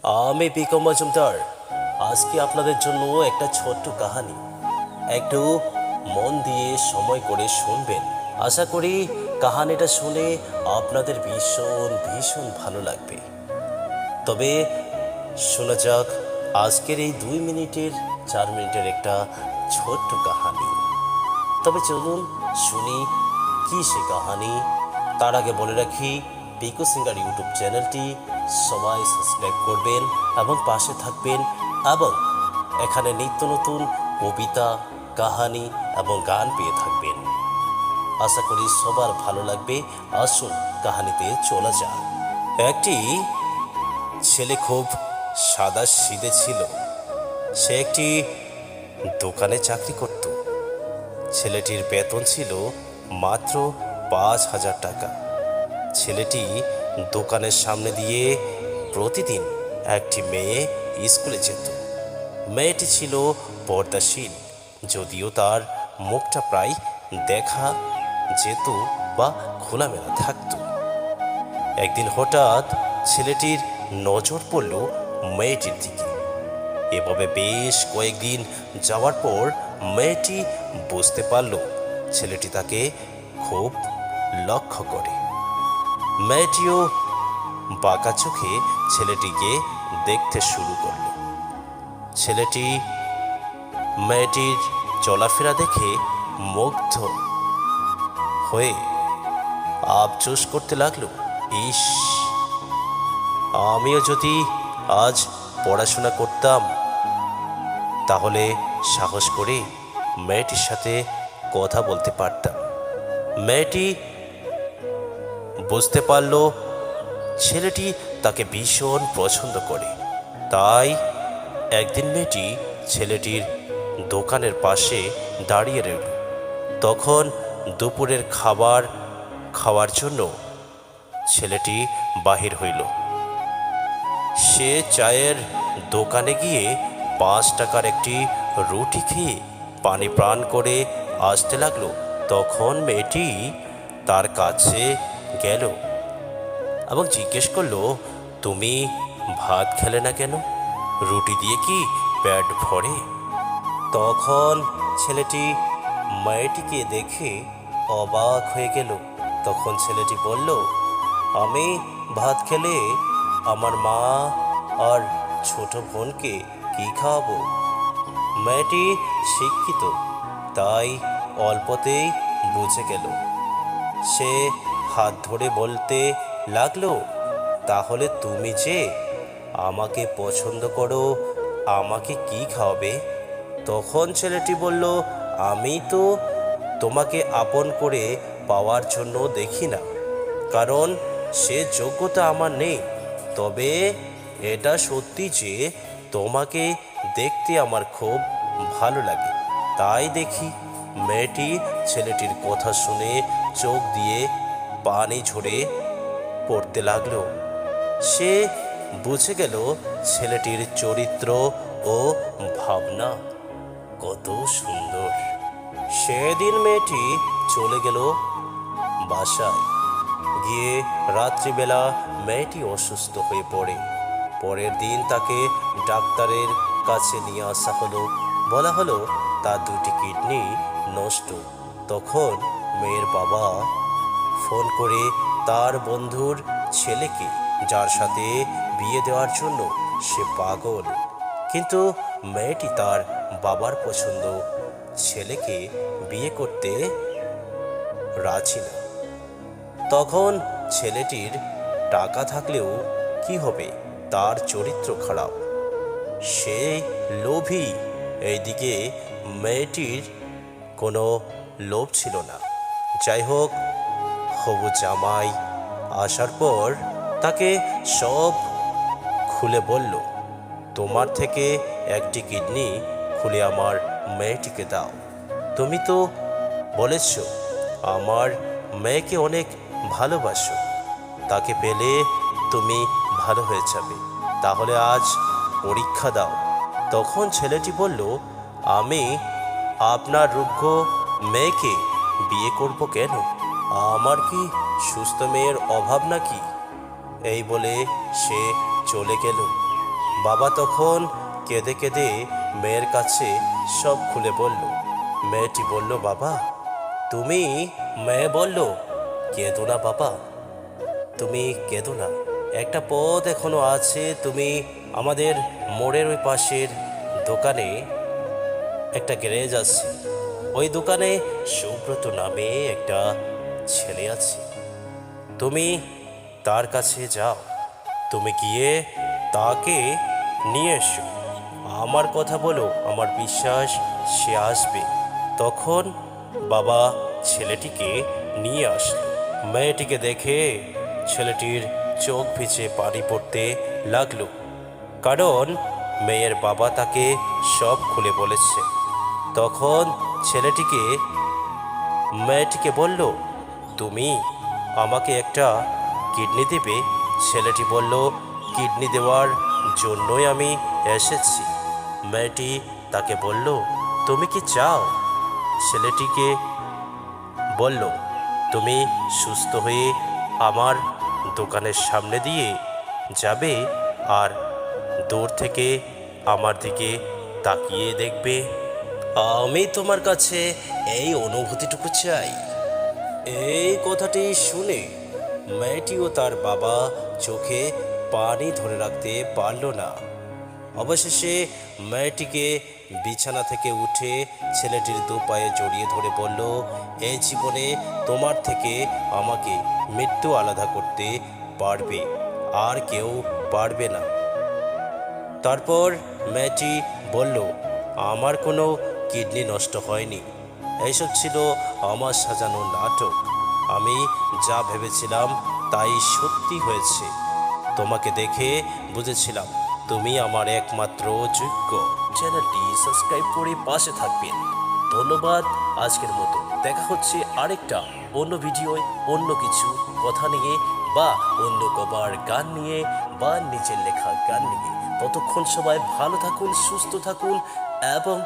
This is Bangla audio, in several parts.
আমি পিকম মজুমদার। আজকে আপনাদের জন্য একটা ছোট্ট কাহিনী, একটু মন দিয়ে সময় করে শুনবেন। আশা করি কাহিনীটা শুনে আপনাদের ভীষণ ভীষণ ভালো লাগবে। তবে শোনা যাক আজকের এই 4 মিনিটের একটা ছোট্ট কাহিনী। তবে চলুন শুনি কি সে কাহিনী। তার আগে বলে রাখি, পিকু সিঙ্গার ইউটিউব চ্যানেলটি সবাই সাবস্ক্রাইব করবেন এবং পাশে থাকবেন, এবং এখানে নিত্য নতুন কবিতা, কাহিনী এবং গান পেয়ে থাকবেন। আশা করি সবার ভালো লাগবে। আসুন কাহিনীতে চলা যাক। একটি ছেলে খুব সাদা সিধে ছিল। সে একটি দোকানে চাকরি করত। ছেলেটির বেতন ছিল মাত্র 5,000 টাকা। ছেলেটি দোকানের সামনে দিয়ে প্রতিদিন একটি মেয়ে স্কুলে যেত। মেয়েটি ছিল পর্দাশীল, যদিও তার মুখটা প্রায় দেখা যেত বা খোলামেলা থাকত। একদিন হঠাৎ ছেলেটির নজর পড়ল মেয়েটির দিকে। এভাবে বেশ কয়েকদিন যাওয়ার পর মেয়েটি বুঝতে পারল ছেলেটি তাকে খুব লক্ষ্য করে। মেয়েটিও বাঁকা চোখে ছেলেটিকে দেখতে শুরু করল। ছেলেটি মেয়েটির চলাফেরা দেখে মুগ্ধ হয়ে আফসোস করতে লাগলো, ইস, আমিও যদি আজ পড়াশোনা করতাম তাহলে সাহস করে মেয়েটির সাথে কথা বলতে পারতাম। মেয়েটি বুঝতে পারল ছেলেটি তাকে ভীষণ পছন্দ করে। তাই একদিন মেয়েটি ছেলেটির দোকানের পাশে দাঁড়িয়ে রইল। তখন দুপুরের খাবার খাওয়ার জন্য ছেলেটি বাহির হইল। সে চায়ের দোকানে গিয়ে 5 টাকার একটি রুটি খেয়ে পানি প্রাণ করে আসতে লাগলো। তখন মেয়েটি তার কাছে গেল এবং জিজ্ঞেস করলো, তুমি ভাত খেলে না কেন? রুটি দিয়ে কি পেট ভরে? তখন ছেলেটি মেয়েটিকে দেখে অবাক হয়ে গেল। তখন ছেলেটি বলল, আমি ভাত খেলে আমার মা আর ছোট বোনকে কি খাওয়াবো? মেয়েটি শিক্ষিত, তাই অল্পতেই বুঝে গেল। সে হাত ধরে বলতে লাগলো, তাহলে তুমি যে আমাকে পছন্দ করো, আমাকে কি খাওয়াবে? তখন ছেলেটি বলল, আমি তো তোমাকে আপন করে পাওয়ার জন্য দেখি না, কারণ সে যোগ্যতা আমার নেই। তবে এটা সত্যি যে তোমাকে দেখতে আমার খুব ভালো লাগে, তাই দেখি। মেয়েটি ছেলেটির কথা শুনে চোখ দিয়ে পানি ঝরে পড়তে লাগলো। সে বুঝে গেল ছেলেটির চরিত্র ও ভাবনা কত সুন্দর। সেদিন মেয়েটি চলে গেল বাসায়। গিয়ে রাত্রিবেলা মেয়েটি অসুস্থ হয়ে পড়ে। পরের দিন তাকে ডাক্তারের কাছে নিয়ে আসা হলো। বলা হলো তার 2টি কিডনি নষ্ট। তখন মেয়ের বাবা ফোন করে তার বন্ধুর ছেলেকে, যার সাথে বিয়ে দেওয়ার জন্য সে পাগল, কিন্তু মেয়েটি তার বাবার পছন্দ ছেলেকে বিয়ে করতে রাজি না। তখন ছেলেটির টাকা থাকলেও কি হবে, তার চরিত্র খারাপ, সে লোভী। এইদিকে মেয়েটির কোনো লোভ ছিল না। যাই হোক, হবু জামাই আসার পর তাকে সব খুলে বলল, তোমার থেকে একটি কিডনি খুলে আমার মেয়েটিকে দাও। তুমি তো বলেছ আমার মেয়েকে অনেক ভালোবাসো, তাকে পেলে তুমি ভালো হয়ে যাবে, তাহলে আজ পরীক্ষা দাও। তখন ছেলেটি বলল, আমি আপনার রুগ্ন মেয়েকে বিয়ে করব কেন? আমার কি সুস্থ মেয়ের অভাব নাকি? এই বলে সে চলে গেল। বাবা তখন কেঁদে কেঁদে মেয়ের কাছে সব খুলে বলল। মেয়েটি বলল, বাবা তুমি। মেয়ে বলল, কেঁদো না বাবা, তুমি কেঁদো না, একটা পথ এখনো আছে। তুমি আমাদের মোড়ের ওই পাশের দোকানে একটা গ্যারেজ আছে, ওই দোকানে সুব্রত নামে একটা ছেলে আছে, তুমি তার কাছে যাও, তুমি গিয়ে তাকে নিয়ে এসো, আমার কথা বলো, আমার বিশ্বাস সে আসবে। তখন বাবা ছেলেটিকে নিয়ে আসলো। মেয়েটিকে দেখে ছেলেটির চোখ ভিজে পানি পড়তে লাগলো, কারণ মেয়ের বাবা তাকে সব খুলে বলেছে। তখন মেয়েটিকে বলল, তুমি আমাকে একটা কিডনি দেবে? ছেলেটি বলল, কিডনি দেওয়ার জন্যই আমি এসেছি। মেয়েটি তাকে বলল, তুমি কি চাও? ছেলেটিকে বলল, তুমি সুস্থ হয়ে আমার দোকানের সামনে দিয়ে যাবে আর দূর থেকে আমার দিকে তাকিয়ে দেখবে। আমি তোমার কাছে এই অনুভূতিটুকু চাই। এই কথাটি শুনে মেয়েটি ও তার বাবা চোখে পানি ধরে রাখতে পারল না। অবশেষে মেয়েটিকে বিছানা থেকে উঠে ছেলেটির দু পায়ে জড়িয়ে ধরে বলল, এই জীবনে তোমার থেকে আমাকে মৃত্যু আলাদা করতে পারবে, আর কেউ পারবে না। তারপর মেয়েটি বলল, আমার কোনো কিডনি নষ্ট হয়নি, এইসব ছিল আমার সাজানো নাটক, আমি যা ভেবেছিলাম তাই সত্যি হয়েছে, তোমাকে দেখে বুঝেছিলাম তুমি আমার একমাত্র যোগ্য। চ্যানেলটি সাবস্ক্রাইব করে পাশে থাকবেন। ধন্যবাদ। আজকের মতো দেখা হচ্ছে আরেকটা অন্য ভিডিওয়, অন্য কিছু কথা নিয়ে বা অন্য কবার গান নিয়ে বা নিজের লেখা গান নিয়ে। ততক্ষণ সবাই ভালো থাকুন, সুস্থ থাকুন এবং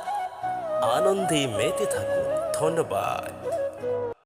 আনন্দে মেতে থাকুন। ধন্যবাদ।